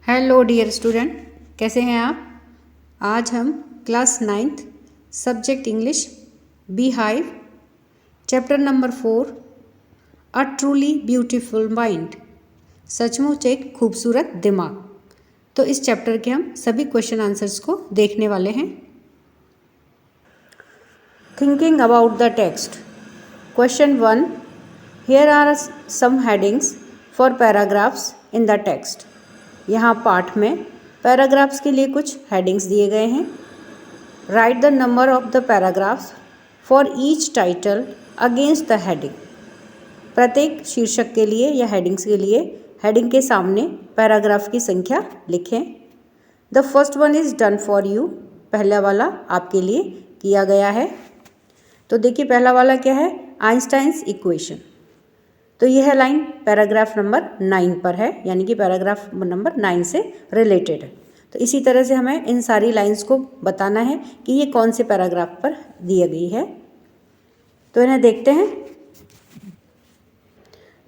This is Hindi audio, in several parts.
हेलो डियर स्टूडेंट, कैसे हैं आप। आज हम class 9th subject English bee hive chapter number 4 a truly beautiful mind, सचमुच एक खूबसूरत दिमाग। तो इस चैप्टर के हम सभी क्वेश्चन आंसर्स को देखने वाले हैं। Thinking about the text. Question 1, here are some headings for paragraphs in the text. यहाँ पाठ में पैराग्राफ्स के लिए कुछ हेडिंग्स दिए गए हैं। Right the number of the paragraphs for each title against the heading. प्रत्येक शीर्षक के लिए या हेडिंग्स के लिए हेडिंग के सामने पैराग्राफ की संख्या लिखें। The first one is done for you. पहला वाला आपके लिए किया गया है। तो देखिए पहला वाला क्या है, आइंस्टाइन्स इक्वेशन। तो यह लाइन पैराग्राफ नंबर 9 पर है, यानी कि पैराग्राफ नंबर 9 से रिलेटेड है। तो इसी तरह से हमें इन सारी लाइंस को बताना है कि ये कौन से पैराग्राफ पर दी गई है। तो इन्हें देखते हैं।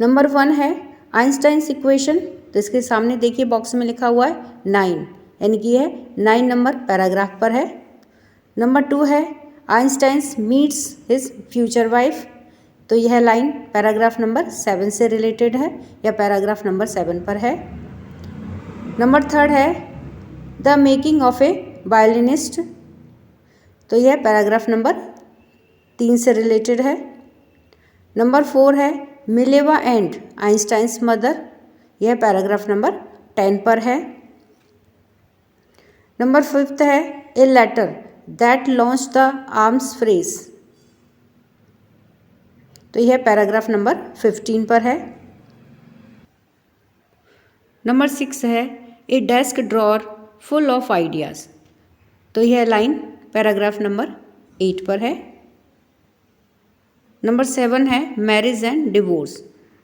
नंबर 1 है आइंस्टाइन्स इक्वेशन। तो इसके सामने देखिए बॉक्स में लिखा हुआ है 9, यानी कि यह 9 नंबर पैराग्राफ पर है। नंबर 2 है Einstein's meets his future wife. तो यह लाइन पैराग्राफ नंबर 7 से रिलेटेड है या पैराग्राफ नंबर 7 पर है। नंबर 3 है the making of A violinist. तो यह पैराग्राफ नंबर 3 से रिलेटेड है। नंबर 4 है मिलेवा एंड आइंस्टाइन्स मदर। यह पैराग्राफ नंबर 10 पर है। नंबर 5 है a letter that launch the arms phrase. तो यह पैराग्राफ नंबर 15 पर है। नंबर 6 है ए desk drawer full of ideas. तो यह लाइन पैराग्राफ नंबर 8 पर है। नंबर 7 है मैरिज एंड डिवोर्स।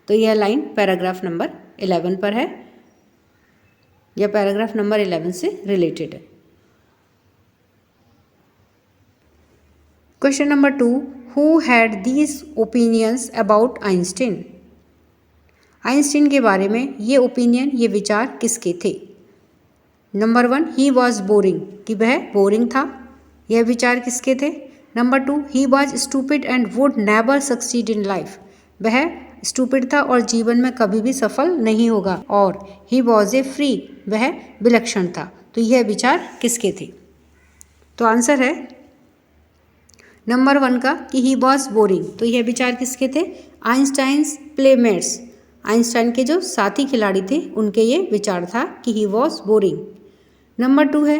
तो यह लाइन पैराग्राफ नंबर 11 पर है या पैराग्राफ नंबर 11 से रिलेटेड है। Question number 2, who had these opinions about Einstein. Einstein के बारे में ये ओपिनियन, ये विचार किसके थे। नंबर 1, ही वॉज बोरिंग, कि वह बोरिंग था। यह विचार किसके थे। Number 2, he was stupid and would never succeed in life. वह स्टूपिड था और जीवन में कभी भी सफल नहीं होगा। और ही वॉज ए फ्री, वह विलक्षण था। तो यह विचार किसके थे। तो आंसर है नंबर 1 का कि ही वॉज बोरिंग। तो यह विचार किसके थे, आइंस्टाइन्स प्लेमेट्स। आइंस्टाइन के जो साथी खिलाड़ी थे उनके ये विचार था कि ही वॉज बोरिंग। नंबर 2 है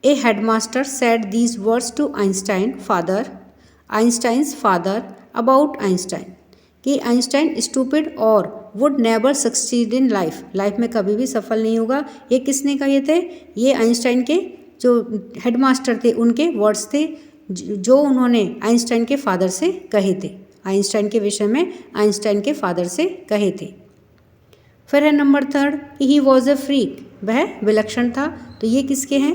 a headmaster said these words to Einstein father, Einstein's father about Einstein, कि आइंस्टाइन स्टूपिड और would never succeed in life, life में कभी भी सफल नहीं होगा। ये किसने कहे थे, ये आइंस्टाइन के जो हेडमास्टर थे उनके वर्ड्स थे, जो उन्होंने आइंस्टाइन के फादर से कहे थे। आइंस्टाइन के विषय में आइंस्टाइन के फादर से कहे थे। फिर है नंबर 3 कि ही वॉज अ फ्रीक, वह विलक्षण था। तो ये किसके हैं,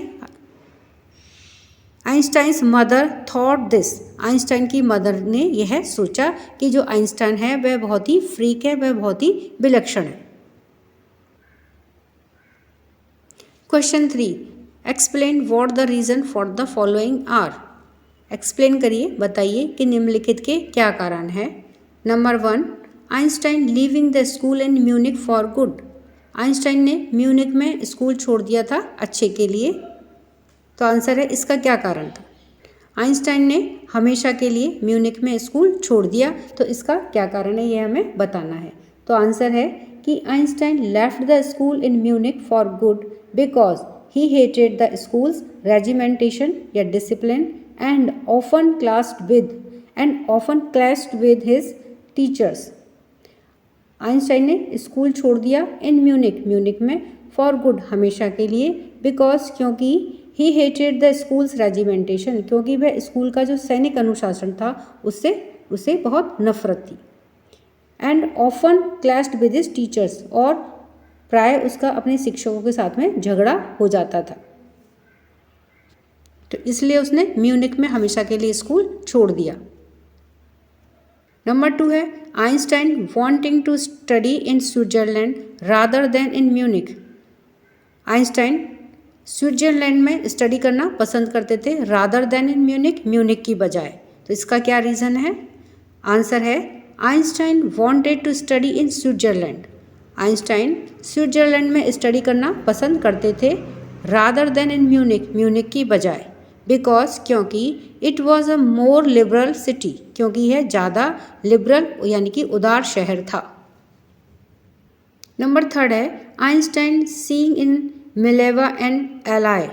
Einstein's mother thought this. Einstein की मदर ने यह सोचा कि जो आइंस्टाइन है वह बहुत ही फ्रीक है, वह बहुत ही विलक्षण है। Question 3, explain what the reason for the following are. Explain करिए, बताइए कि निम्नलिखित के क्या कारण है। Number 1, Einstein leaving the school in Munich for good. Einstein ने म्यूनिक में स्कूल छोड़ दिया था अच्छे के लिए। तो आंसर है इसका क्या कारण था। आइंस्टाइन ने हमेशा के लिए म्यूनिक में स्कूल छोड़ दिया, तो इसका क्या कारण है ये हमें बताना है। तो आंसर है कि Einstein left the school in Munich for good because he hated the school's regimentation या discipline and often clashed with his teachers। Einstein ने स्कूल छोड़ दिया इन म्यूनिक में फॉर गुड हमेशा के लिए, बिकॉज क्योंकि he hated the school's regimentation, क्योंकि वह स्कूल का जो सैनिक अनुशासन था उससे बहुत नफरत थी। And often clashed with his teachers, और प्राय उसका अपने शिक्षकों के साथ में झगड़ा हो जाता था, तो इसलिए उसने म्यूनिक में हमेशा के लिए स्कूल छोड़ दिया। नंबर 2 है Einstein wanting to study in Switzerland rather than in Munich. Einstein Switzerland में स्टडी करना पसंद करते थे rather than in Munich, Munich की बजाय। तो इसका क्या रीज़न है? आंसर है Einstein wanted to study in Switzerland. Einstein Switzerland में स्टडी करना पसंद करते थे rather than in Munich, Munich की बजाय। बिकॉज क्योंकि it was a more liberal city, क्योंकि यह ज़्यादा लिबरल यानी कि उदार शहर था। नंबर 3 है Einstein seeing in Mileva and ally.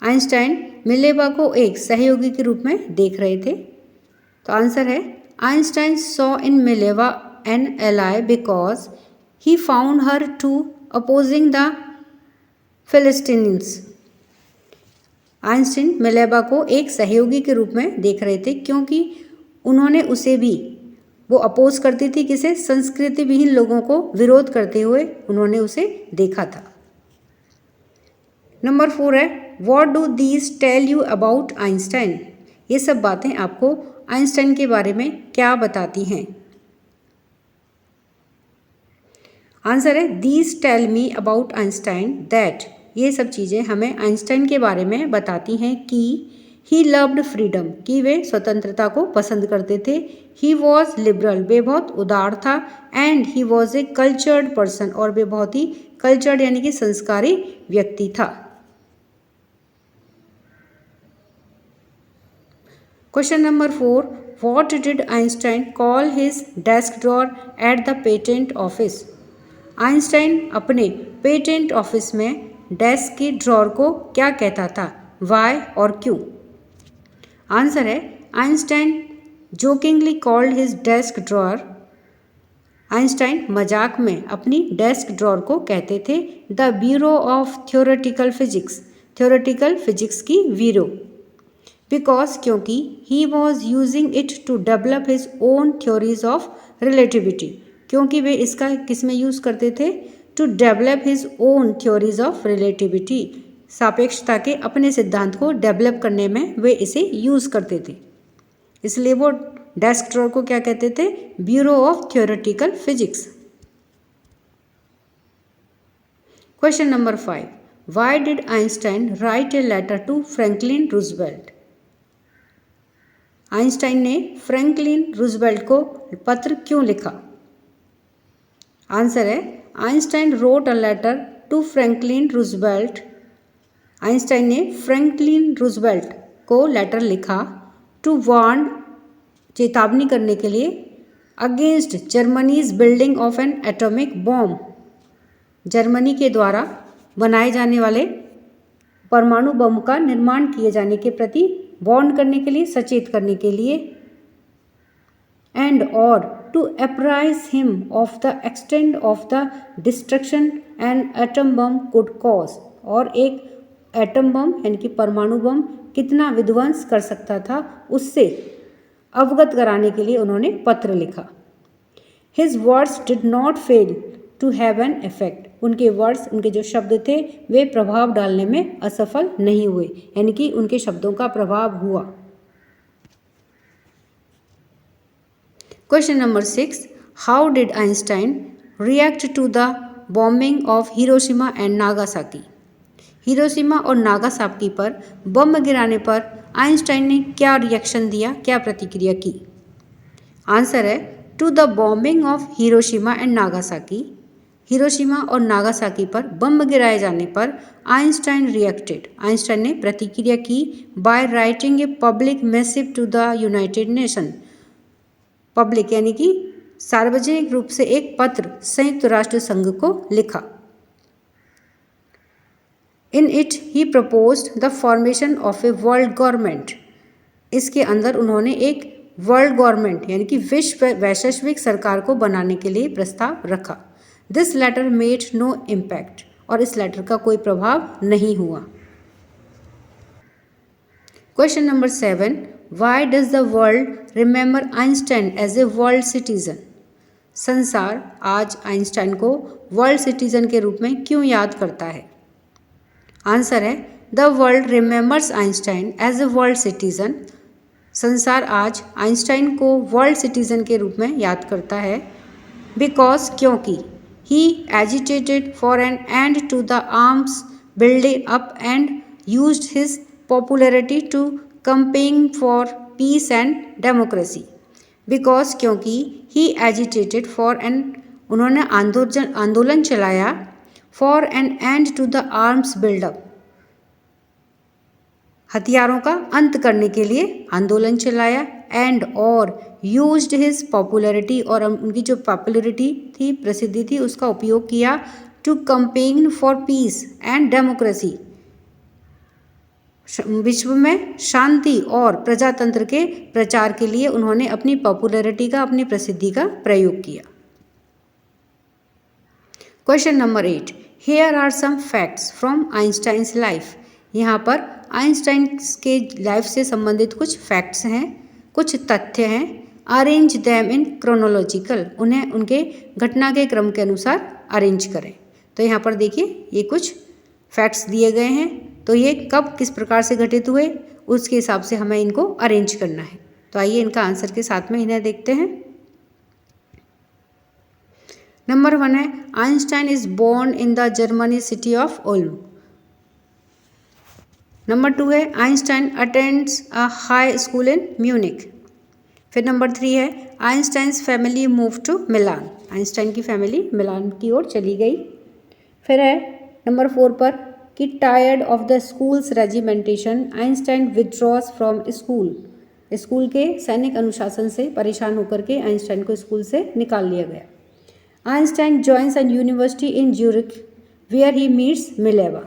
Einstein Mileva को एक सहयोगी के रूप में देख रहे थे। तो आंसर है Einstein saw in Mileva an ally because he found her to opposing the philistinians. Einstein Mileva को एक सहयोगी के रूप में देख रहे थे क्योंकि उन्होंने उसे भी, वो अपोज करती थी किसे? संस्कृति विहीन लोगों को विरोध करते हुए उन्होंने उसे देखा था। नंबर 4 है what do these tell you about Einstein. ये सब बातें आपको आइंस्टाइन के बारे में क्या बताती हैं? आंसर है these tell me about Einstein that, ये सब चीज़ें हमें आइंस्टाइन के बारे में बताती हैं कि ही लव्ड फ्रीडम, कि वे स्वतंत्रता को पसंद करते थे। ही वॉज लिबरल, वे बहुत उदार था। And he was a cultured person, और वे बहुत ही कल्चर्ड यानी कि संस्कारी व्यक्ति था। Question number 4 what did Einstein call his desk drawer at the patent office. Einstein अपने पेटेंट ऑफिस में डेस्क की ड्रॉर को क्या कहता था? वाई और क्यों? आंसर है Einstein jokingly called his desk drawer. Einstein मजाक में अपनी डेस्क ड्रॉर को कहते थे the bureau of theoretical physics, theoretical physics की ब्यूरो। बिकॉज क्योंकि he was using it to develop his own theories of relativity, क्योंकि वे इसका किस में यूज़ करते थे? To develop his own theories of relativity, सापेक्षता के अपने सिद्धांत को डेवलप करने में वे इसे यूज़ करते थे। इसलिए वो डेस्क ड्रॉर को क्या कहते थे? Bureau of theoretical physics. Question number 5 why did Einstein write a letter to Franklin Roosevelt. Einstein ने फ्रैंकलिन रूजवेल्ट को पत्र क्यों लिखा? आंसर है Einstein wrote a letter to Franklin Roosevelt. Einstein ने फ्रैंकलिन रूजवेल्ट को लेटर लिखा टू वार्न, चेतावनी करने के लिए, against Germany's building of an atomic bomb, Germany के द्वारा बनाए जाने वाले परमाणु बम का निर्माण किए जाने के प्रति वार्न करने के लिए, सचेत करने के लिए। एंड और to apprise him of the extent of the destruction an atom bomb could cause, और एक एटम बम यानी कि परमाणु बम कितना विध्वंस कर सकता था उससे अवगत कराने के लिए उन्होंने पत्र लिखा। His words did not fail to have an effect, उनके वर्ड्स, उनके जो शब्द थे वे प्रभाव डालने में असफल नहीं हुए, यानी कि उनके शब्दों का प्रभाव हुआ। Question number 6 how did Einstein react to the bombing of Hiroshima and Nagasaki? Hiroshima और नागासाकी पर बम गिराने पर आइंस्टाइन ने क्या रिएक्शन दिया, क्या प्रतिक्रिया की? आंसर है to the bombing of Hiroshima and Nagasaki, Hiroshima और नागासाकी पर बम गिराए जाने पर आइंस्टाइन रिएक्टेड, आइंस्टाइन ने प्रतिक्रिया की by writing a public message to the United Nation. Public यानी कि सार्वजनिक रूप से एक पत्र संयुक्त राष्ट्र संघ को लिखा। In it he proposed the formation of a world government, इसके अंदर उन्होंने एक वर्ल्ड गवर्नमेंट यानी कि विश्व वैश्विक सरकार को बनाने के लिए प्रस्ताव रखा। This letter made no impact, और इस लेटर का कोई प्रभाव नहीं हुआ। Question number 7 why does the world remember Einstein as a world citizen. संसार आज आइंस्टाइन को वर्ल्ड सिटीजन के रूप में क्यों याद करता है? आंसर है the world remembers Einstein as a world citizen. संसार आज आइंस्टाइन को वर्ल्ड सिटीजन के रूप में याद करता है बिकॉज क्योंकि He agitated for an end to the arms building up and used his popularity to campaign for peace and democracy. Because क्योंकि he agitated for an उन्होंने आंदोलन चलाया for an end to the arms build-up हथियारों का अंत करने के लिए आंदोलन चलाया एंड और यूज्ड हिज पॉपुलैरिटी और उनकी जो पॉपुलैरिटी थी प्रसिद्धि थी उसका उपयोग किया to campaign for peace and democracy विश्व में शांति और प्रजातंत्र के प्रचार के लिए उन्होंने अपनी पॉपुलैरिटी का अपनी प्रसिद्धि का प्रयोग किया। Question number 8 here are some facts from Einstein's life. यहाँ पर आइंस्टाइन के लाइफ से संबंधित कुछ फैक्ट्स हैं, कुछ तथ्य हैं। अरेंज दैम इन क्रोनोलॉजिकल, उन्हें उनके घटना के क्रम के अनुसार अरेंज करें। तो यहाँ पर देखिए ये कुछ फैक्ट्स दिए गए हैं, तो ये कब किस प्रकार से घटित हुए उसके हिसाब से हमें इनको अरेंज करना है। तो आइए इनका आंसर के साथ में इन्हें देखते हैं। नंबर 1 है Einstein is born in the Germany city of Ulm. Number 2 है Einstein attends a high school in Munich. फिर नंबर 3 है Einstein's family move to Milan. Einstein की फैमिली मिलान की ओर चली गई। फिर है नंबर 4 पर कि tired of the school's regimentation Einstein withdraws from school. School के सैनिक अनुशासन से परेशान होकर के आइंस्टाइन को स्कूल से निकाल लिया गया। Einstein joins an university in Zurich where he meets Mileva.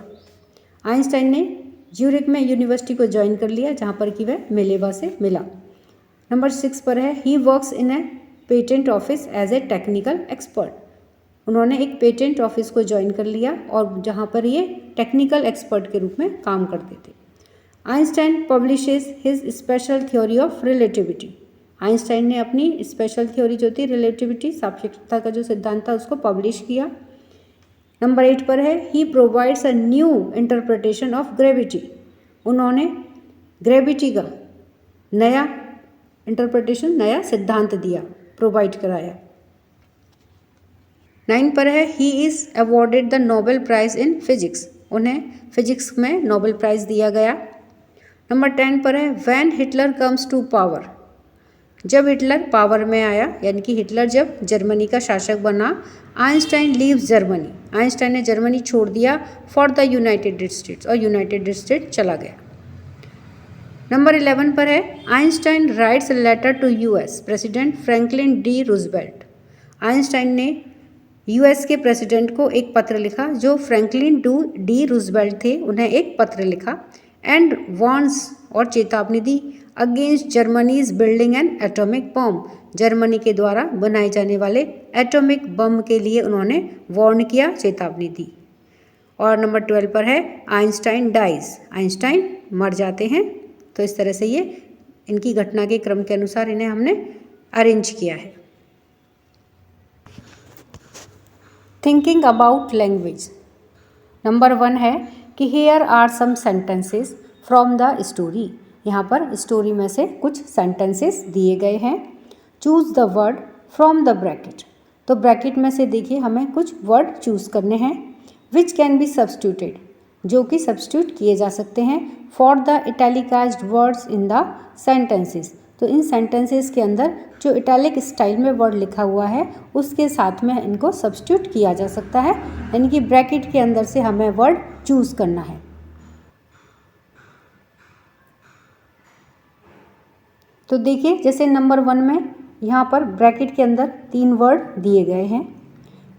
Einstein ने ज्यूरिख में यूनिवर्सिटी को ज्वाइन कर लिया जहाँ पर कि वह मिलेवा से मिला। नंबर 6 पर है he works in a patent office as a technical expert. उन्होंने एक पेटेंट ऑफिस को ज्वाइन कर लिया और जहाँ पर ये टेक्निकल एक्सपर्ट के रूप में काम करते थे। Einstein publishes his special theory of relativity. Einstein ने अपनी स्पेशल थ्योरी जो थी रिलेटिविटी सापेक्षता का जो सिद्धांत था उसको पब्लिश किया। नंबर 8 पर है he provides a new interpretation of gravity. उन्होंने ग्रेविटी का नया इंटरप्रिटेशन नया सिद्धांत दिया, प्रोवाइड कराया। 9 पर है he is awarded the Nobel prize in physics. उन्हें फिजिक्स में नोबेल प्राइज़ दिया गया। नंबर 10 पर है when Hitler comes to power. जब हिटलर पावर में आया यानी कि हिटलर जब जर्मनी का शासक बना आइंस्टाइन लीव्स जर्मनी। आइंस्टाइन ने जर्मनी छोड़ दिया फॉर द यूनाइटेड स्टेट्स और यूनाइटेड स्टेट चला गया। नंबर 11 पर है Einstein writes letter to US president Franklin D Roosevelt. Einstein ने यूएस के प्रेसिडेंट को एक पत्र लिखा जो फ्रैंकलिन डी रूजवेल्ट थे, उन्हें एक पत्र लिखा एंड वार्न्स और चेतावनी दी against Germany's building an atomic bomb. Germany के द्वारा बनाए जाने वाले एटॉमिक बम के लिए उन्होंने वार्न किया, चेतावनी दी। और नंबर 12 पर है आइंस्टाइन डाइज। आइंस्टाइन मर जाते हैं। तो इस तरह से ये इनकी घटना के क्रम के अनुसार इन्हें हमने अरेंज किया है। Thinking about language. नंबर 1 है कि here are some sentences from the story. यहाँ पर स्टोरी में से कुछ सेंटेंसेस दिए गए हैं। Choose the word from the bracket. तो ब्रैकेट में से देखिए हमें कुछ वर्ड चूज़ करने हैं विच कैन बी सब्स्टिट्यूटेड, जो कि सब्स्टिट्यूट किए जा सकते हैं for the italicised words in the sentences. तो इन सेंटेंसेस के अंदर जो इटैलिक स्टाइल में वर्ड लिखा हुआ है उसके साथ में इनको सब्स्टिट्यूट किया जा सकता है, यानी कि ब्रैकेट के अंदर से हमें वर्ड चूज़ करना है। तो देखिए जैसे नंबर 1 में यहाँ पर ब्रैकेट के अंदर 3 वर्ड दिए गए हैं,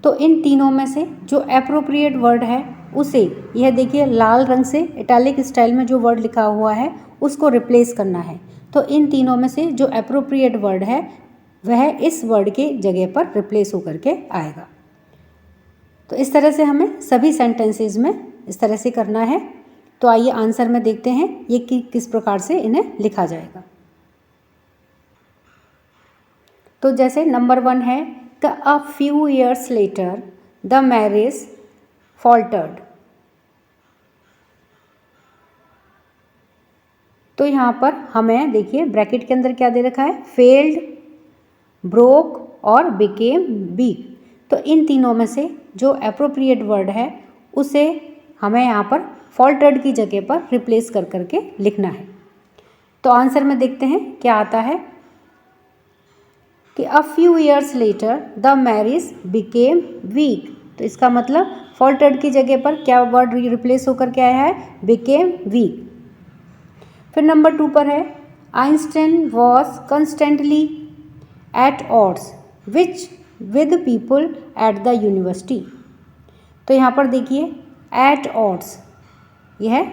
तो इन तीनों में से जो एप्रोप्रिएट वर्ड है उसे यह देखिए लाल रंग से इटैलिक स्टाइल में जो वर्ड लिखा हुआ है उसको रिप्लेस करना है। तो इन तीनों में से जो एप्रोप्रिएट वर्ड है वह इस वर्ड के जगह पर रिप्लेस होकर के आएगा। तो इस तरह से हमें सभी सेंटेंसेस में इस तरह से करना है। तो आइए आंसर में देखते हैं ये कि किस प्रकार से इन्हें लिखा जाएगा। तो जैसे नंबर 1 है the a few years later the marriage faltered. तो यहाँ पर हमें देखिए ब्रैकेट के अंदर क्या दे रखा है, फेल्ड, ब्रोक और बिकेम वीक। तो इन तीनों में से जो अप्रोप्रिएट वर्ड है उसे हमें यहाँ पर फॉल्टर्ड की जगह पर रिप्लेस कर करके लिखना है। तो आंसर में देखते हैं क्या आता है कि अ few years later the marriage became week. तो इसका मतलब फॉल्टर्ड की जगह पर क्या वर्ड रिप्लेस होकर के आया है, बिकेम वीक। फिर नंबर 2 पर है Einstein was constantly at odds which with people at the university. तो यहाँ पर देखिए एट ऑड्स, यह है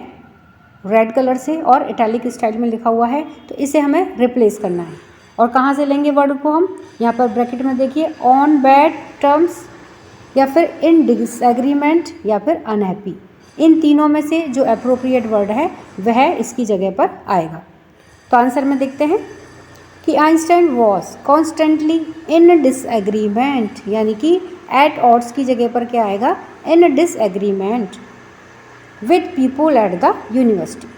रेड कलर से और इटैलिक स्टाइल में लिखा हुआ है, तो इसे हमें रिप्लेस करना है। और कहाँ से लेंगे वर्ड को हम, यहाँ पर ब्रैकेट में देखिए ऑन बैड टर्म्स या फिर इन डिसएग्रीमेंट या फिर अनहैप्पी। इन तीनों में से जो अप्रोप्रिएट वर्ड है वह इसकी जगह पर आएगा। तो आंसर में देखते हैं कि Einstein was constantly in disagreement, यानी कि एट ऑड्स की जगह पर क्या आएगा, in disagreement with people at the university.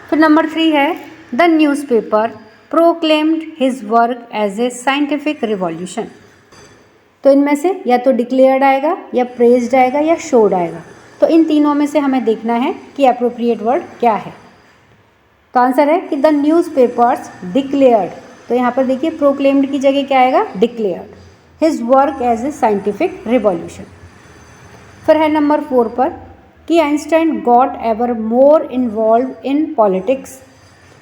फिर नंबर 3 है the newspaper proclaimed his work as a scientific revolution. तो इनमें से या तो डिक्लेयर्ड आएगा या प्रेज्ड आएगा या शोड आएगा। तो इन तीनों में से हमें देखना है कि अप्रोप्रिएट वर्ड क्या है। तो आंसर है कि द न्यूज़पेपर्स डिक्लेयर्ड। तो यहाँ पर देखिए प्रोक्लेम्ड की जगह क्या आएगा, declared his work as a scientific revolution. फिर है नंबर 4 पर कि Einstein got ever more involve in politics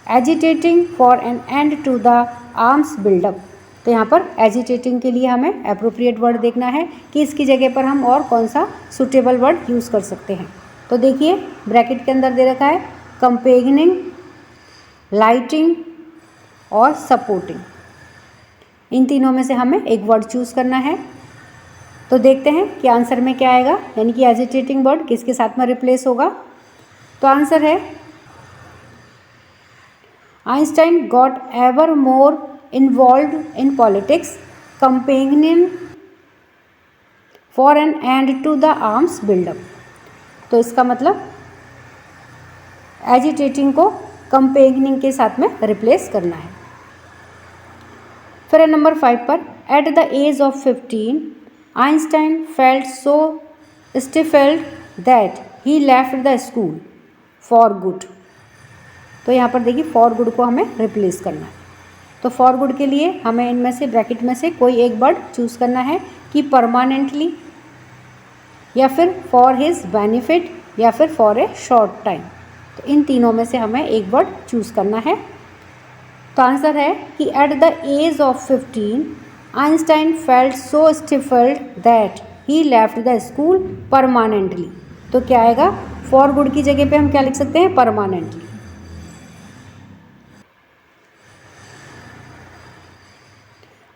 agitating for an end to the arms buildup. तो यहाँ पर एजिटेटिंग के लिए हमें अप्रोप्रिएट वर्ड देखना है कि इसकी जगह पर हम और कौन सा सुटेबल वर्ड यूज़ कर सकते हैं। तो देखिए ब्रैकेट के अंदर दे रखा है कंपेनिंग, लाइटिंग और सपोर्टिंग। इन तीनों में से हमें एक वर्ड चूज़ करना है। तो देखते हैं कि आंसर में क्या आएगा, यानी कि एजिटेटिंग वर्ड किसके साथ में रिप्लेस होगा। तो आंसर है Einstein got ever more involved in politics campaigning for an end to the arms buildup. तो इसका मतलब एजिटेटिंग को कंपेनिंग के साथ में रिप्लेस करना है। फिर नंबर 5 पर at the age of 15 Einstein felt so stifled that he left the school for good. तो यहाँ पर देखिए फॉर गुड को हमें रिप्लेस करना है। तो फॉर गुड के लिए हमें इनमें से ब्रैकेट में से कोई एक वर्ड चूज़ करना है कि परमानेंटली या फिर फॉर हिज बेनिफिट या फिर फॉर ए शॉर्ट टाइम। तो इन तीनों में से हमें एक वर्ड चूज़ करना है। तो आंसर है कि at the age of 15 Einstein felt so stifled that he left the school permanently. तो क्या आएगा, फॉर गुड की जगह पे हम क्या लिख सकते हैं, परमानेंटली।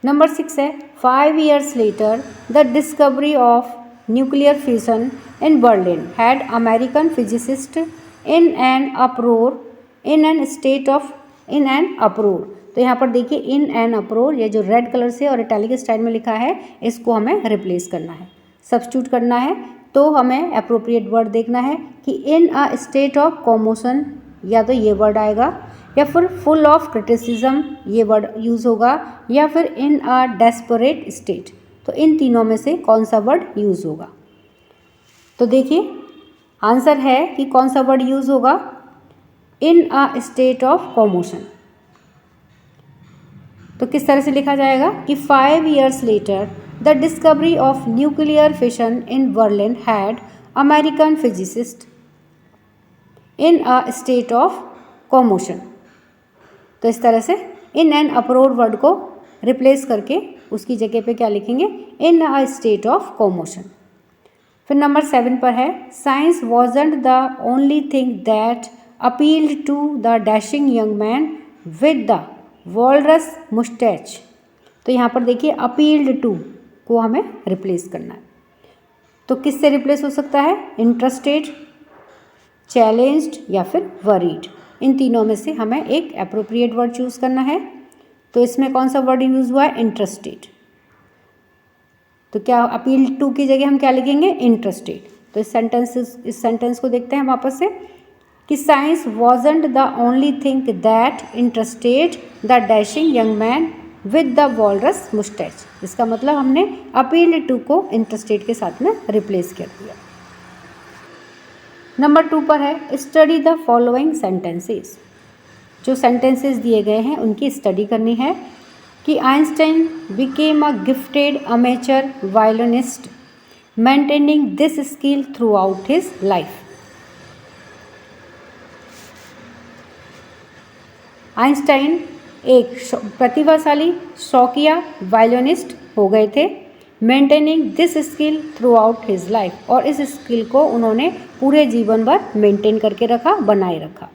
नंबर 6 है 5 years later the discovery of nuclear fission in Berlin had American physicist in an uproar in an state of in an uproar. तो यहाँ पर देखिए इन एन अप्रोर, ये जो रेड कलर से और इटैलिक स्टाइल में लिखा है इसको हमें रिप्लेस करना है, सब्स्टिट्यूट करना है। तो हमें अप्रोप्रिएट वर्ड देखना है कि इन अ स्टेट ऑफ कॉमोशन, या तो ये वर्ड आएगा, या फिर फुल ऑफ क्रिटिसिज्म ये वर्ड यूज़ होगा, या फिर इन अ डेस्परेट स्टेट। तो इन तीनों में से कौन सा वर्ड यूज़ होगा। तो देखिए आंसर है कि कौन सा वर्ड यूज़ होगा, in a state of commotion. तो किस तरह से लिखा जाएगा कि 5 years later the discovery of nuclear fission in Berlin had American physicist in a state of commotion. तो इस तरह से इन एन अप्रोर वर्ड को रिप्लेस करके उसकी जगह पे क्या लिखेंगे, in a state of commotion. फिर नंबर 7 पर है science wasn't the only thing that appealed to the dashing young man with the walrus moustache. तो यहाँ पर देखिए अपील्ड टू को हमें रिप्लेस करना है। तो किससे रिप्लेस हो सकता है, इंटरेस्टेड, चैलेंज्ड या फिर वरीड। इन तीनों में से हमें एक अप्रोप्रिएट वर्ड चूज़ करना है। तो इसमें कौन सा वर्ड यूज़ हुआ है, इंटरेस्टेड। तो क्या अपील टू की जगह हम क्या लिखेंगे, इंटरेस्टेड। तो इस सेंटेंस को देखते हैं वापस से कि science wasn't the only thing that interested the dashing young man with the walrus moustache. इसका मतलब हमने अपील्ड टू को इंटरेस्टेड के साथ में रिप्लेस कर दिया। नंबर 2 पर है स्टडी द फॉलोइंग सेंटेंसेस। जो सेंटेंसेस दिए गए हैं उनकी स्टडी करनी है कि Einstein became a gifted amateur violinist maintaining this skill throughout his life. Einstein एक प्रतिभाशाली शौकिया वायलिनिस्ट हो गए थे, maintaining this skill throughout his life, और इस स्किल को उन्होंने पूरे जीवन भर मेंटेन करके रखा, बनाए रखा।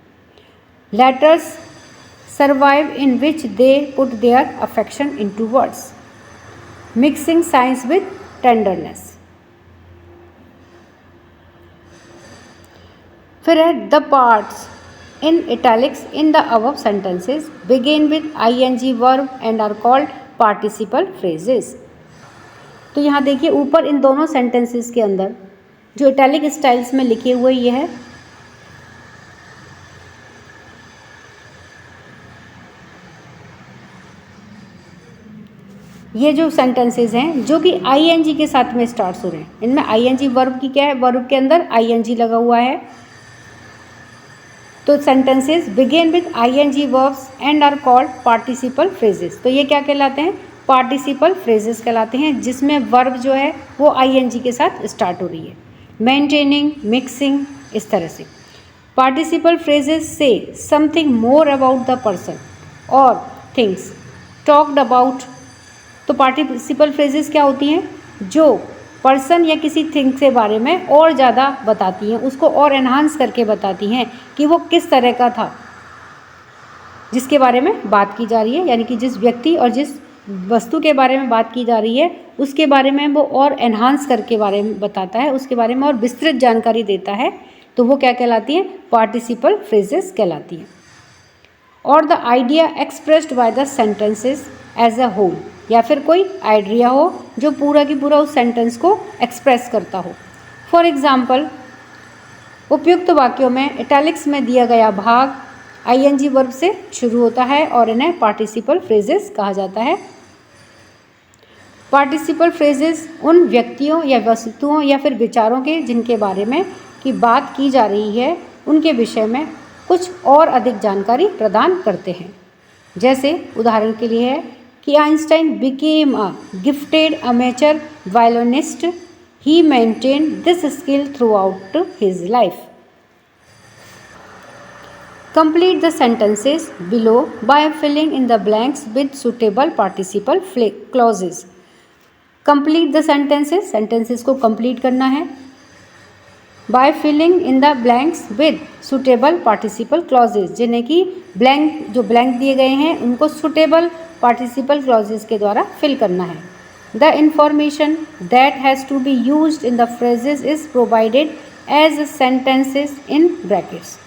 Letters survive in which they put their affection into words, mixing science with tenderness। फिर है the parts in italics in the above sentences begin with ing verb and are called participle phrases। तो यहाँ देखिए ऊपर इन दोनों सेंटेंसेस के अंदर जो इटैलिक स्टाइल्स में लिखे हुए ये है, ये जो सेंटेंसेस हैं जो कि आईएनजी के साथ में स्टार्ट हो रहे हैं, इनमें आईएनजी वर्ब की क्या है, वर्ब के अंदर आईएनजी लगा हुआ है। तो sentences begin with ING verbs and are called participle phrases. तो ये क्या कहलाते हैं, पार्टिसिपल फ्रेजेस कहलाते हैं, जिसमें वर्ब जो है वो आईएनजी के साथ स्टार्ट हो रही है। मेंटेनिंग, मिक्सिंग, इस तरह से। पार्टिसिपल फ्रेजेस से something more about the person और थिंग्स टॉक्ड अबाउट। तो पार्टिसिपल फ्रेजेस क्या होती हैं, जो पर्सन या किसी थिंग के बारे में और ज़्यादा बताती हैं, उसको और एनहांस करके बताती हैं कि वो किस तरह का था, जिसके बारे में बात की जा रही है, यानी कि जिस व्यक्ति और जिस वस्तु के बारे में बात की जा रही है उसके बारे में वो और एनहांस करके बारे में बताता है, उसके बारे में और विस्तृत जानकारी देता है। तो वो क्या कहलाती हैं, पार्टिसिपल फ्रेजेस कहलाती हैं। और the idea expressed by the sentences as a whole, या फिर कोई आइडिया हो जो पूरा की पूरा उस सेंटेंस को एक्सप्रेस करता हो। फॉर एग्जाम्पल, उपयुक्त वाक्यों में इटैलिक्स में दिया गया भाग आईएनजी वर्ब से शुरू होता है और इन्हें पार्टिसिपल फ्रेजेस कहा जाता है। पार्टिसिपल फ्रेजेस उन व्यक्तियों या वस्तुओं या फिर विचारों के जिनके बारे में की बात की जा रही है उनके विषय में कुछ और अधिक जानकारी प्रदान करते हैं। जैसे उदाहरण के लिए है कि Einstein became a gifted amateur violinist, he maintained this skill throughout his life. Complete the sentences below by filling in the blanks with suitable participle clauses. Complete the sentences, sentences को कंप्लीट करना है by filling in the blanks with suitable participle clauses, जिन्हें कि ब्लैंक जो ब्लैंक दिए गए हैं उनको सुटेबल पार्टिसिपल क्लॉजेज के द्वारा फिल करना है। The information that has to be used in the phrases is provided as sentences in brackets.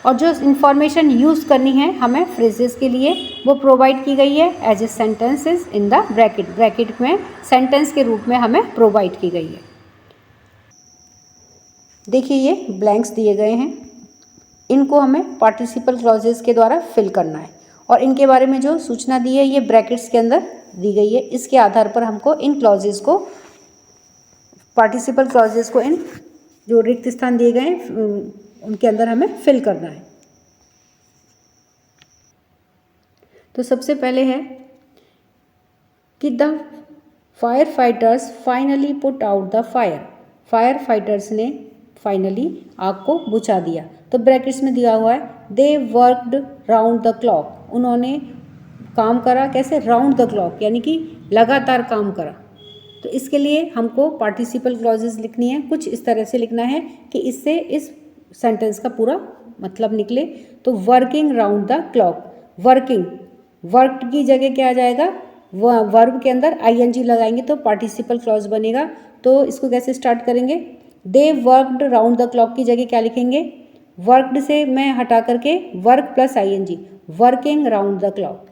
और जो इंफॉर्मेशन यूज़ करनी है हमें फ्रेजेस के लिए वो प्रोवाइड की गई है as a sentences in the bracket, bracket में सेंटेंस के रूप में हमें प्रोवाइड की गई है। देखिए ये ब्लैंक्स दिए गए हैं, इनको हमें पार्टिसिपल क्लॉजेस के द्वारा फिल करना है और इनके बारे में जो सूचना दी है ये ब्रैकेट्स के अंदर दी गई है। इसके आधार पर हमको इन क्लॉजेस को, पार्टिसिपल क्लॉजेस को, इन जो रिक्त स्थान दिए गए हैं उनके अंदर हमें फिल करना है। तो सबसे पहले है कि the fire fighters finally put out the fire. Fire fighters ने फाइनली आग को बुझा दिया। तो ब्रैकेट्स में दिया हुआ है दे वर्कड राउंड द क्लॉक, उन्होंने काम करा कैसे, राउंड द क्लॉक, यानी कि लगातार काम करा। तो इसके लिए हमको पार्टिसिपल क्लॉजेस लिखनी है, कुछ इस तरह से लिखना है कि इससे इस सेंटेंस का पूरा मतलब निकले। तो working round the clock, working, worked की जगह क्या आ जाएगा, वर्ब के अंदर आईएनजी लगाएंगे तो पार्टिसिपल क्लॉज बनेगा। तो इसको कैसे स्टार्ट करेंगे, they worked round the clock की जगह क्या लिखेंगे, वर्कड से मैं हटा करके work plus ING, working round the clock.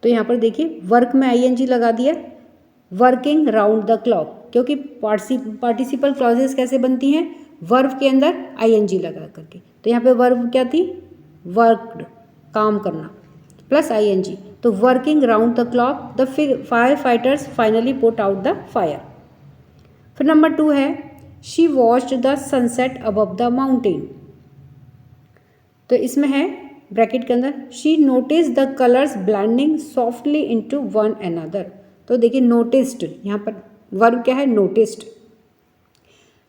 तो यहाँ पर देखिए वर्क में आईएनजी लगा दिया, वर्किंग राउंड द क्लॉक, क्योंकि पार्टिसिपल क्लॉजेस कैसे बनती हैं, वर्ब के अंदर आईएनजी लगा करके। तो यहाँ पे वर्ब क्या थी, वर्कड, काम करना। प्लस ing, तो working round the clock the fire fighters finally put out the fire. फिर नंबर 2 है she watched the sunset above the mountain, तो इसमें है ब्रैकेट के अंदर she notice the colours blending softly into one another, तो देखिए नोटिस्ड, यहाँ पर वर्ब क्या है नोटिस्ड,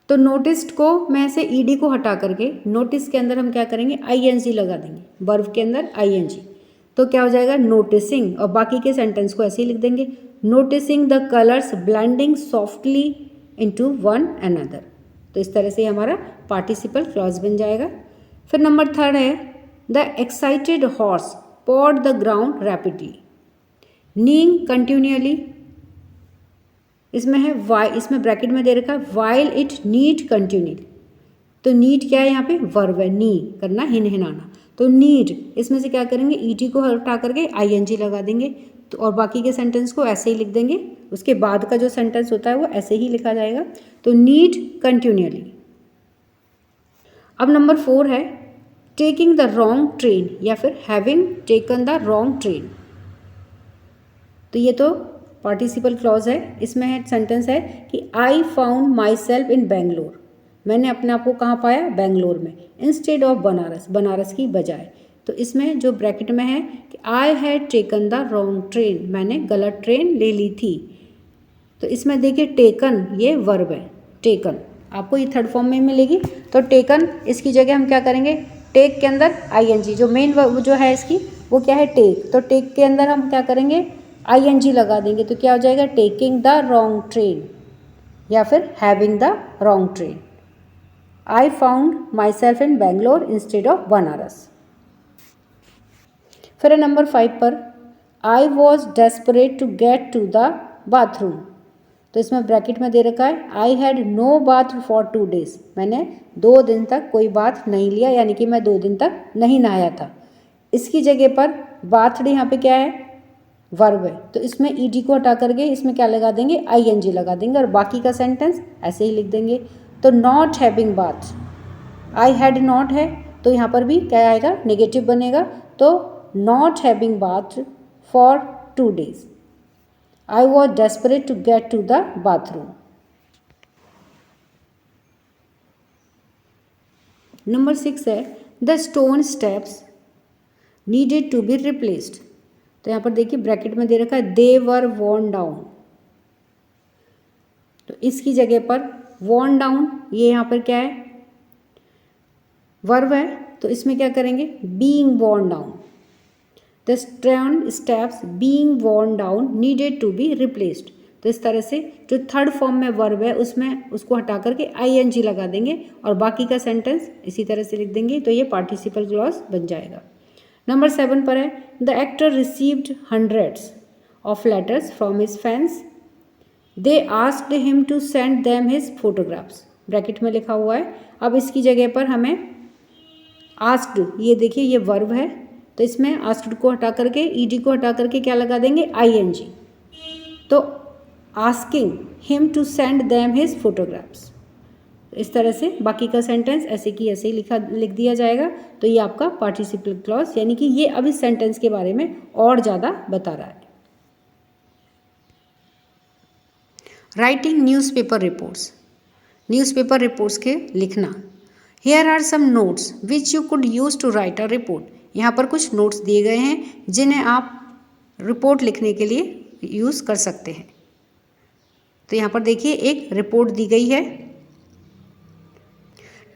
तो नोटिस्ड को मैं से ईडी को हटा करके नोटिस के अंदर हम क्या करेंगे आईएनजी लगा देंगे, वर्ब के अंदर आईएनजी, तो क्या हो जाएगा नोटिसिंग, और बाकी के सेंटेंस को ऐसे ही लिख देंगे noticing the colours blending softly into one another, तो इस तरह से हमारा पार्टिसिपल क्लॉज बन जाएगा। फिर नंबर 3 है the excited horse pawed the ground rapidly, neighing continuously, इसमें है वाई, इसमें ब्रैकेट में दे रखा है वाइल इट नीड कंटिन्यूअली, तो नीड क्या है यहाँ पे वर्ब है, नी करना हिनहिनाना, तो नीड इसमें से क्या करेंगे ईटी को हटा करके आईएनजी लगा देंगे, तो और बाकी के सेंटेंस को ऐसे ही लिख देंगे, उसके बाद का जो सेंटेंस होता है वो ऐसे ही लिखा जाएगा, तो नीड कंटिन्यूअली। अब नंबर 4 है टेकिंग द रॉन्ग ट्रेन या फिर having taken the wrong train, तो ये तो पार्टिसिपल क्लॉज है, इसमें है सेंटेंस है कि आई found myself in Bangalore, मैंने अपने आप को कहाँ पाया बेंगलोर में, इंस्टेड ऑफ बनारस, बनारस की बजाय, तो इसमें जो ब्रैकेट में है कि I had taken the wrong train, मैंने गलत ट्रेन ले ली थी, तो इसमें देखिए टेकन ये वर्ब है, टेकन आपको ये थर्ड फॉर्म में मिलेगी, तो टेकन इसकी जगह हम क्या करेंगे टेक के अंदर आईएनजी, जो मेन वर्ब जो है इसकी वो क्या है टेक, तो टेक के अंदर हम क्या करेंगे आईएनजी लगा देंगे, तो क्या हो जाएगा टेकिंग द रॉन्ग ट्रेन या फिर having the wrong train. I found myself in Bangalore instead of Banaras. फिर नंबर 5 पर I was desperate to get to the bathroom, तो इसमें ब्रैकेट में दे रखा है I had no bath for 2 days, मैंने 2 दिन तक कोई बाथ नहीं लिया, यानी कि मैं 2 दिन तक नहीं नहाया था, इसकी जगह पर बाथड यहाँ पे क्या है वर्ब है, तो इसमें ईडी को हटा करके इसमें क्या लगा देंगे आईएनजी लगा देंगे, और बाकी का सेंटेंस ऐसे ही लिख देंगे, तो not having bath, I had not है तो यहाँ पर भी क्या आएगा नेगेटिव बनेगा, तो not having bath for 2 days, I was desperate to get to the bathroom. Number 6 है the stone steps needed to be replaced, तो यहाँ पर देखिए ब्रैकेट में दे रखा है दे वर वॉर्न डाउन, तो इसकी जगह पर वॉर्न डाउन ये यहाँ पर क्या है वर्ब है, तो इसमें क्या करेंगे being worn down, the stone steps being worn down needed to be replaced, तो इस तरह से जो थर्ड फॉर्म में वर्ब है उसमें उसको हटा करके आईएनजी लगा देंगे और बाकी का सेंटेंस इसी तरह से लिख देंगे, तो ये पार्टिसिपल क्लॉज बन जाएगा। नंबर 7 पर है the actor received hundreds of letters from his fans, they asked him to send them his photographs, bracket में लिखा हुआ है, अब इसकी जगह पर हमें आस्क्ड, ये देखिए ये वर्ब है, तो इसमें आस्क्ड को हटा करके ईडी को हटा करके क्या लगा देंगे आईएनजी, तो asking him to send them his photographs, इस तरह से बाकी का सेंटेंस ऐसे की ऐसे ही लिख दिया जाएगा, तो ये आपका पार्टिसिपल क्लॉज, यानी कि ये अब इस सेंटेंस के बारे में और ज़्यादा बता रहा है। Writing newspaper reports, newspaper reports के लिखना, here are some notes which you could use to write a report, यहाँ पर कुछ नोट्स दिए गए हैं जिन्हें आप रिपोर्ट लिखने के लिए यूज़ कर सकते हैं, तो यहाँ पर देखिए एक रिपोर्ट दी गई है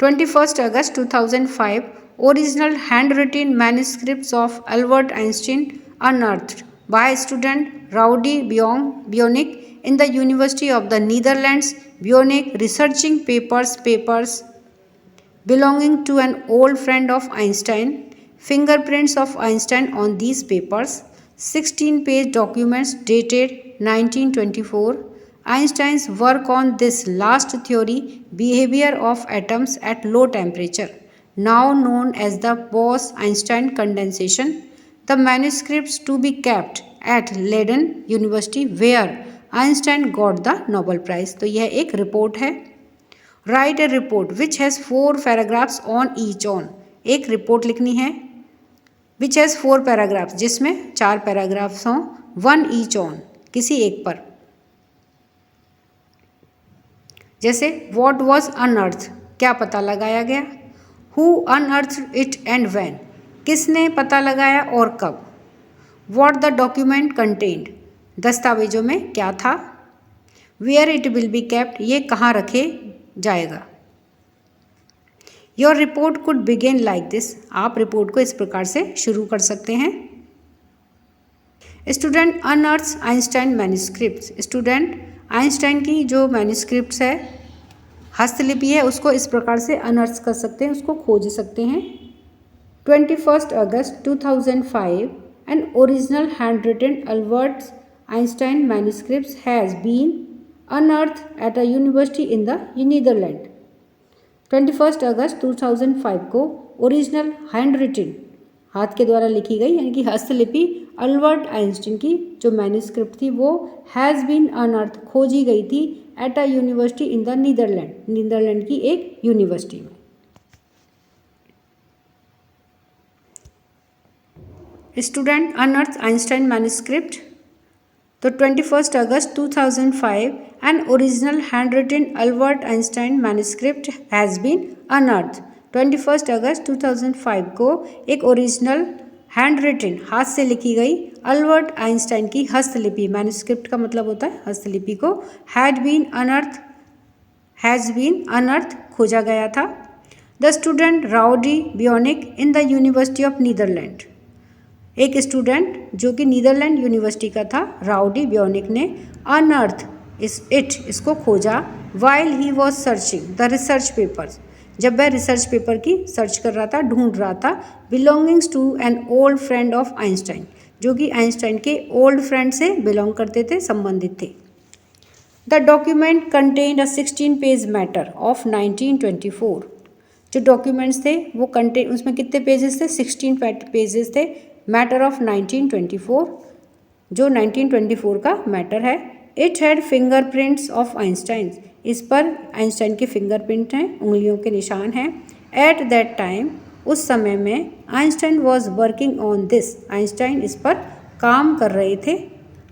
21 August 2005 original handwritten manuscripts of Albert Einstein unearthed by student Rowdy Bionik in the University of the Netherlands. Bionik researching papers belonging to an old friend of Einstein, fingerprints of Einstein on these papers, 16-page documents dated 1924. Einstein's work on this last theory, behavior of atoms at low temperature, now known as the Bose-Einstein condensation. The manuscripts to be kept at Leiden University, where Einstein got the Nobel Prize. तो यह एक रिपोर्ट है। Write a report which has 4 paragraphs on each on. एक रिपोर्ट लिखनी है विच हैज़ 4 पैराग्राफ्स, जिसमें 4 पैराग्राफ्स हों, 1 ईच ऑन, किसी एक पर। जैसे व्हाट वॉज अनअर्थ, क्या पता लगाया गया। Who unearth it and when, किसने पता लगाया और कब। व्हाट द डॉक्यूमेंट कंटेन्ड, दस्तावेजों में क्या था। Where it will be kept, ये कहाँ रखे जाएगा। Your report could begin like this, आप रिपोर्ट को इस प्रकार से शुरू कर सकते हैं। Student unearths Einstein manuscripts, student Einstein की जो मैन्युस्क्रिप्ट्स है, हस्तलिपि है, उसको इस प्रकार से अनअर्थ कर सकते हैं, उसको खोज सकते हैं। 21 अगस्त 2005 an original handwritten Albert Einstein manuscript has been unearthed at a university in the Netherlands। 21 अगस्त 2005 को ओरिजिनल हैंडरिटन, हाथ के द्वारा लिखी गई यानी कि हस्तलिपि अल्बर्ट आइंस्टीन की जो मैन्युस्क्रिप्ट थी वो हैज़ बीन अनअर्थ, खोजी गई थी, at a university in the Netherland, Netherland की एक यूनिवर्सिटी में। स्टूडेंट अनअर्थ आइंस्टाइन मैन्युस्क्रिप्ट, तो 21 अगस्त 2005 an original handwritten Albert Einstein manuscript has been unearth. 21 अगस्त 2005 को एक ओरिजिनल हैंडरिटन, हाथ से लिखी गई अल्बर्ट आइंस्टाइन की हस्तलिपि, मैन्युस्क्रिप्ट का मतलब होता है हस्तलिपि को, हैज़ बीन अनअर्थ, खोजा गया था। The student Rowdy Boeynants in the university of Netherland, एक स्टूडेंट जो कि नीदरलैंड यूनिवर्सिटी का था, राउडी बियोनिक ने अनअर्थ इसको खोजा, while he was searching the research papers, जब वह रिसर्च पेपर की सर्च कर रहा था, ढूंढ रहा था, belongings to an old friend of Einstein, जो कि आइंस्टाइन के ओल्ड फ्रेंड से बिलोंग करते थे, संबंधित थे। The document contained a 16 page matter of 1924, जो डॉक्यूमेंट्स थे वो कंटेन, उसमें कितने पेजेस थे, 16 पेजेस थे, मैटर ऑफ 1924, जो 1924 का मैटर है। It had fingerprints of Einstein, इस पर आइंस्टाइन के फिंगरप्रिंट हैं, उंगलियों के निशान हैं। एट दैट टाइम, उस समय में, Einstein was working on this, Einstein इस पर काम कर रहे थे।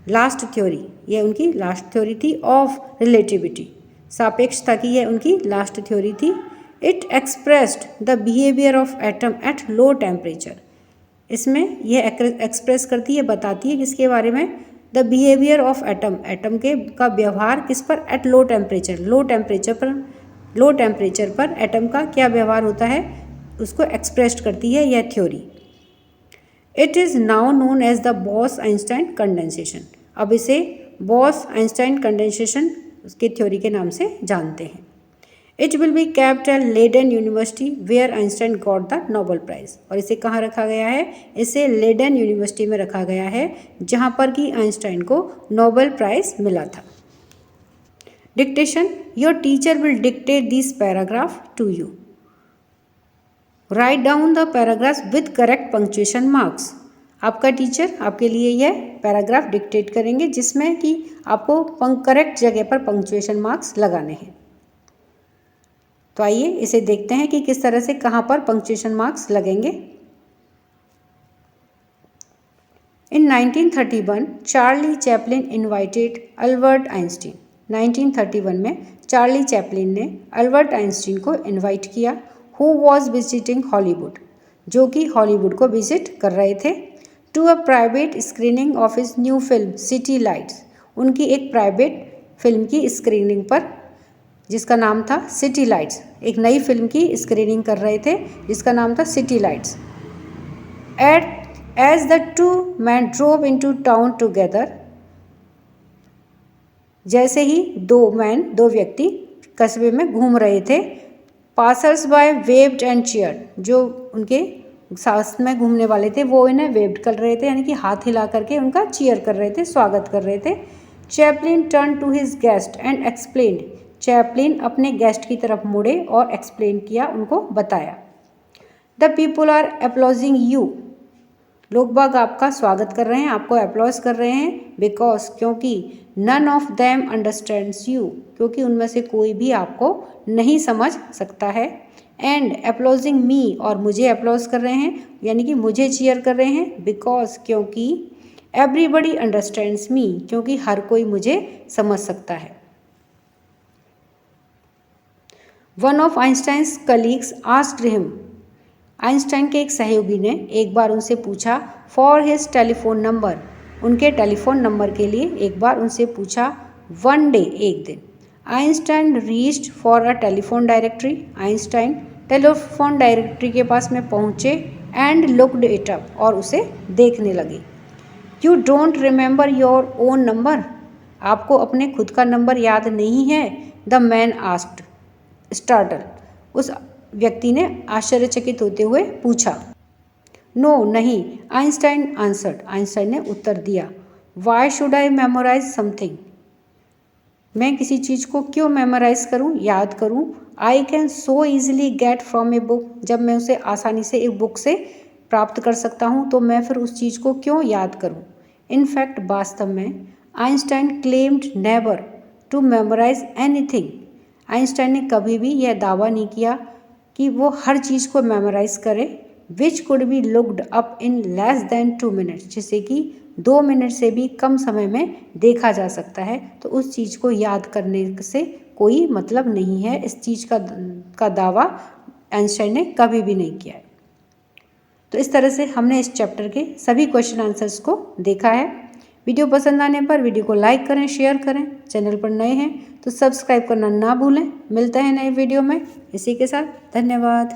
लास्ट थ्योरी, यह उनकी लास्ट थ्योरी थी, ऑफ रिलेटिविटी, सापेक्षता की यह उनकी लास्ट थ्योरी थी। It expressed the behaviour of atom at low temperature, इसमें यह एक्सप्रेस करती है, बताती है किसके बारे में, the behaviour of atom, atom के का व्यवहार किस पर, at low temperature, low temperature पर एटम का क्या व्यवहार होता है, उसको एक्सप्रेस करती है यह theory. It is now known as the Bose Einstein condensation, अब इसे बॉस आइंस्टाइन कंडेंसेशन उसके थ्योरी के नाम से जानते हैं। It will be kept at Leiden university where Einstein got the Nobel prize, और इसे कहाँ रखा गया है, इसे लेडन यूनिवर्सिटी में रखा गया है, जहाँ पर कि आइंस्टाइन को नोबेल प्राइज़ मिला था। Dictation, your teacher will dictate this paragraph to you, write down the paragraph with correct punctuation marks, आपका टीचर आपके लिए यह पैराग्राफ डिक्टेट करेंगे जिसमें कि आपको करेक्ट जगह पर पंक्चुएशन मार्क्स लगाने हैं। तो आइए इसे देखते हैं कि किस तरह से कहाँ पर पंक्चुएशन मार्क्स लगेंगे। In 1931 Charlie Chaplin invited Albert Einstein, 1931 में चार्ली चैपलिन ने अल्बर्ट आइंस्टीन को इनवाइट किया, हु वॉज विजिटिंग हॉलीवुड, जो कि हॉलीवुड को विजिट कर रहे थे, to a private screening of his new film City Lights, उनकी एक प्राइवेट फिल्म की स्क्रीनिंग पर, जिसका नाम था सिटी लाइट्स, एक नई फिल्म की स्क्रीनिंग कर रहे थे जिसका नाम था City Lights. As the two man drove into town together, जैसे ही दो व्यक्ति कस्बे में घूम रहे थे, passers by waved and cheered, जो उनके साथ में घूमने वाले थे वो इन्हें वेव्ड कर रहे थे, यानी कि हाथ हिला करके उनका चीयर कर रहे थे, स्वागत कर रहे थे। Chaplin turn to his guest and explained, Chaplin अपने गेस्ट की तरफ मुड़े और एक्सप्लेन किया, उनको बताया। The people are applauding you, लोग बाग आपका स्वागत कर रहे हैं, आपको अप्लॉज कर रहे हैं, बिकॉज, क्योंकि, none of them understands you, क्योंकि उनमें से कोई भी आपको नहीं समझ सकता है। एंड अप्लॉजिंग मी, और मुझे अप्लॉज कर रहे हैं, यानी कि मुझे चीयर कर रहे हैं, बिकॉज क्योंकि, एवरीबडी अंडरस्टैंड्स मी, क्योंकि हर कोई मुझे समझ सकता है। One of Einstein's colleagues asked him, Einstein के एक सहयोगी ने एक बार उनसे पूछा, फॉर हिज टेलीफोन नंबर, उनके टेलीफोन नंबर के लिए एक बार उनसे पूछा, वन डे, एक दिन। Einstein reached for a telephone directory, Einstein telephone directory के पास में पहुँचे, एंड लुक्ड इट अप, और उसे देखने लगे। You don't remember your own number, आपको अपने खुद का नंबर याद नहीं है? द मैन आस्क्ड स्टार्टल, उस व्यक्ति ने आश्चर्यचकित होते हुए पूछा। नो, नहीं, आइंस्टाइन आंसर्ड, आइंस्टाइन ने उत्तर दिया। Why should I memorise something, मैं किसी चीज़ को क्यों मेमोराइज करूं, याद करूं? I can so easily get from a book, जब मैं उसे आसानी से एक बुक से प्राप्त कर सकता हूं, तो मैं फिर उस चीज़ को क्यों याद करूं? इनफैक्ट, वास्तव में, Einstein claimed never to memorise anything, Einstein ने कभी भी यह दावा नहीं किया कि वो हर चीज़ को मेमोराइज करे, which could be looked up in less than 2 minutes, जिसे कि 2 मिनट से भी कम समय में देखा जा सकता है। तो उस चीज़ को याद करने से कोई मतलब नहीं है, इस चीज़ का दावा आइंस्टाइन ने कभी भी नहीं किया है। तो इस तरह से हमने इस चैप्टर के सभी क्वेश्चन आंसर्स को देखा है। वीडियो पसंद आने पर वीडियो को लाइक करें, शेयर करें, चैनल पर नए हैं तो सब्सक्राइब करना ना भूलें। मिलते हैं नए वीडियो में, इसी के साथ धन्यवाद।